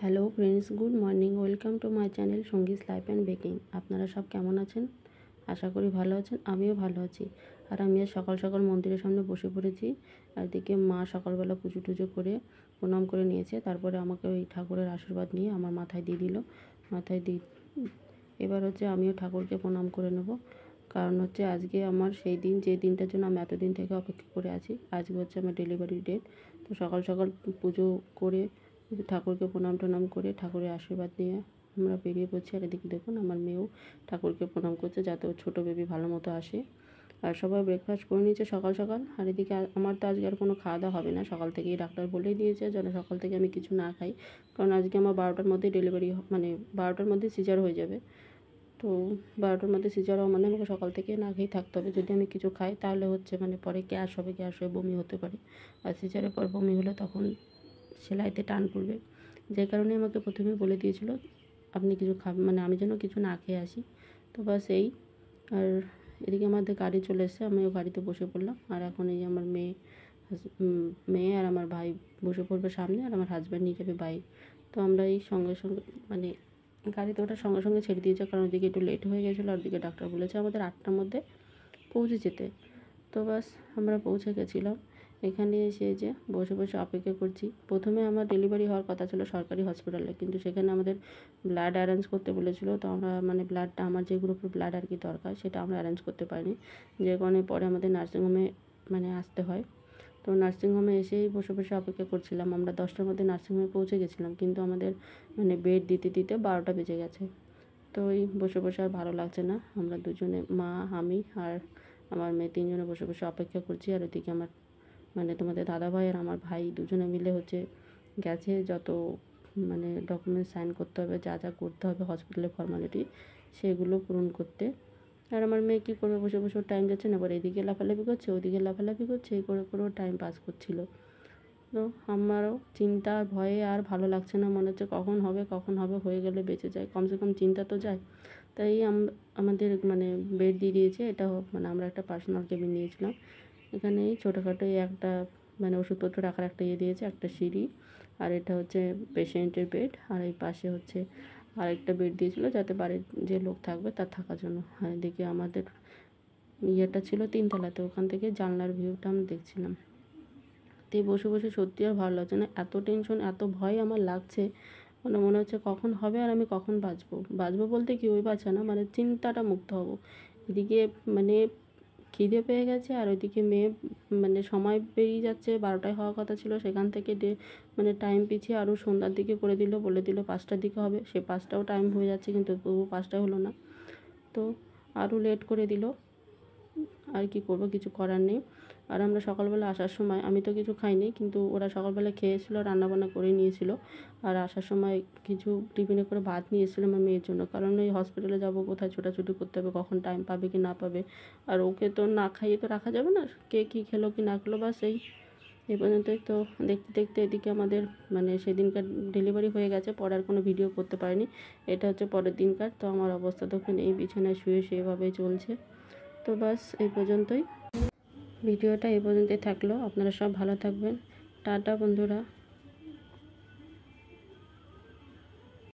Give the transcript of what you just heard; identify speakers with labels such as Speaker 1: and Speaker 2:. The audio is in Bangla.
Speaker 1: Hello friends, good morning. Welcome to my channel Sangi's life and baking. আপনারা সব কেমন আছেন? আশা করি ভালো আছেন। আমিও ভালো আছি। আর আমি আজ সকাল সকাল মন্দিরের সামনে বসে পড়েছি। আর এদিকে মা সকালবেলা পুজো টুজো করে প্রণাম করে নিয়েছে। তারপরে আমাকে ওই ঠাকুরের আশীর্বাদ নিয়ে আমার মাথায় দিয়ে দিল। মাথায় দিয়ে এবার হচ্ছে আমিও ঠাকুরকে প্রণাম করে নেব। কারণ হচ্ছে আজকে আমার সেই দিন, যে দিনটার জন্য আমি এতদিন থেকে অপেক্ষা করে আছি। আজকে হচ্ছে আমার ডেলিভারি ডেট। তো সকাল সকাল পুজো করে ঠাকুরকে প্রণাম টনাম করে ঠাকুরের আশীর্বাদ নিয়ে আমরা বেরিয়ে পড়ছি। আর এদিকে দেখুন আমার মেয়েও ঠাকুরকে প্রণাম করছে যাতে ওর ছোটো বেবি ভালো মতো আসে। আর সবাই ব্রেকফাস্ট করে নিয়েছে সকাল সকাল। আর এদিকে আমার তো আজকে আর কোনো খাওয়া দাওয়া হবে না। সকাল থেকেই ডাক্তার বলেই দিয়েছে যেন সকাল থেকে আমি কিছু না খাই, কারণ আজকে আমার 12টার মধ্যেই ডেলিভারি, মানে 12টার মধ্যে সিজার হয়ে যাবে। তো 12টার মধ্যে সিজার হওয়া মানে আমাকে সকাল থেকে না খেয়েই থাকতে হবে। যদি আমি কিছু খাই তাহলে হচ্ছে মানে পরে গ্যাস হবে, গ্যাস হয়ে বমি হতে পারে। আর সিজারের পর বমি হলে তখন সেলাইতে টান পড়বে। যে কারণে আমাকে প্রথমেই বলে দিয়েছিল আপনি কিছু খাবেন, মানে আমি যেন কিছু না খেয়ে আসি। তো বাস এই। আর এদিকে আমাদের গাড়ি চলে এসেছে, আমিও গাড়িতে বসে পড়লাম। আর এখন এই আমার মেয়ে আর আমার ভাই বসে পড়বে সামনে, আর আমার হাজব্যান্ড নিয়ে যাবে বাইক। তো আমরা এই সঙ্গে সঙ্গে মানে গাড়িতে ওটার সঙ্গে সঙ্গে ছেড়ে দিয়েছে, কারণ ওদিকে একটু লেট হয়ে গেছিলো। আর ওদিকে ডাক্তার বলেছে আমাদের 8টার মধ্যে পৌঁছে যেতে। তো বাস আমরা পৌঁছে গেছিলাম। এখানে এসে যে বসে বসে অপেক্ষা করছি। প্রথমে আমার ডেলিভারি হওয়ার কথা ছিল সরকারি হসপিটালে, কিন্তু সেখানে আমাদের ব্লাড অ্যারেঞ্জ করতে বলেছিল। তো আমরা মানে ব্লাডটা আমার যে গ্রুপের ব্লাড আর কি দরকার সেটা আমরা অ্যারেঞ্জ করতে পারিনি, যে কারণে পরে আমাদের নার্সিংহোমে মানে আসতে হয়। তো নার্সিংহোমে এসেই বসে বসে অপেক্ষা করছিলাম। আমরা 10টার মধ্যে নার্সিংহোমে পৌঁছে গেছিলাম, কিন্তু আমাদের মানে বেড দিতে দিতে 12টা বেজে গেছে। তো এই বসে বসে আর ভালো লাগছে না। আমরা দুজনে, মা, আমি আর আমার মেয়ে, তিনজনে বসে বসে অপেক্ষা করছি। আর ওদিকে আমার মানে তোমাদের দাদাভাই আর আমার ভাই দুজনে মিলে হচ্ছে গেছে যত মানে ডকুমেন্টস সাইন করতে হবে, যা যা করতে হবে হসপিটালের ফর্মালিটি, সেগুলো পূরণ করতে। আর আমার মেয়ে কী করবে, বসে বসে টাইম যাচ্ছে না, এবার এদিকে লাফালাফি করছে, ওদিকে লাফালাফি করছে, এই করে করেও টাইম পাস করছিল। তো আমারও চিন্তা আর ভয়ে আর ভালো লাগছে না, মনে হচ্ছে কখন হবে কখন হবে, হয়ে গেলে বেঁচে যায়, কমসে কম চিন্তা তো যায়। তাই আমাদের মানে বেড দিয়ে দিয়েছে। এটা মানে আমরা একটা পার্সোনাল কেবিন নিয়েছিলাম। এখানে ছোটোখাটো একটা মানে ওষুধপত্র রাখার একটা ইয়ে দিয়েছে, একটা সিঁড়ি। আর এটা হচ্ছে পেশেন্টের বেড। আর এই পাশে হচ্ছে আরেকটা বেড দিয়েছিল যাতে বাড়ির যে লোক থাকবে তার থাকার জন্য। আর এদিকে আমাদের ইয়েটা ছিল 3তলাতে, ওখান থেকে জানলার ভিউটা আমি দেখছিলাম। তো বসে বসে সত্যি আর ভালো লাগছে না, এত টেনশন এত ভয় আমার লাগছে। মানে মনে হচ্ছে কখন হবে আর আমি কখন বাঁচবো বলতে কি ওই বাঁচা না, মানে চিন্তাটা মুক্ত হব। এদিকে মানে খিদে পেয়ে গেছে, আর ওইদিকে মেয়ে মানে সময় পেরিয়ে যাচ্ছে, 12টায় হওয়ার কথা ছিল, সেখান থেকে মানে টাইম পিছিয়ে আরও সন্ধ্যার দিকে করে দিল, বলে দিল 5টার দিকে হবে। সে 5টাও টাইম হয়ে যাচ্ছে, কিন্তু তবু 5টায় হলো না। তো আরও লেট করে দিল। আর কি করব, কিছু করার নেই। আর আমরা সকালবেলা আসার সময়, আমি তো কিছু খাইনি, কিন্তু ওরা সকালবেলা খেয়েছিল, রান্নাবান্না করে নিয়েছিল। আর আসার সময় কিছু টিফিনে করে ভাত নিয়ে এসেছিলাম আমার মেয়ের জন্য, কারণ ওই হসপিটালে যাব, কোথায় ছোটাছুটি করতে হবে, কখন টাইম পাবে কি না পাবে। আর ওকে তো না খাইয়ে তো রাখা যাবে না, কে কী খেলো কি না খেলো। বাস এই পর্যন্তই। তো দেখতে দেখতে এদিকে আমাদের মানে সেদিনকার ডেলিভারি হয়ে গেছে, পরে আর কোনো ভিডিও করতে পারিনি। এটা হচ্ছে পরের দিনকার। তো আমার অবস্থা তখন এই বিছানায় শুয়ে সেভাবেই চলছে। তো বাস এই পর্যন্তই, ভিডিওটা এই পর্যন্তই থাকলো। আপনারা সব ভালো থাকবেন। টাটা বন্ধুরা।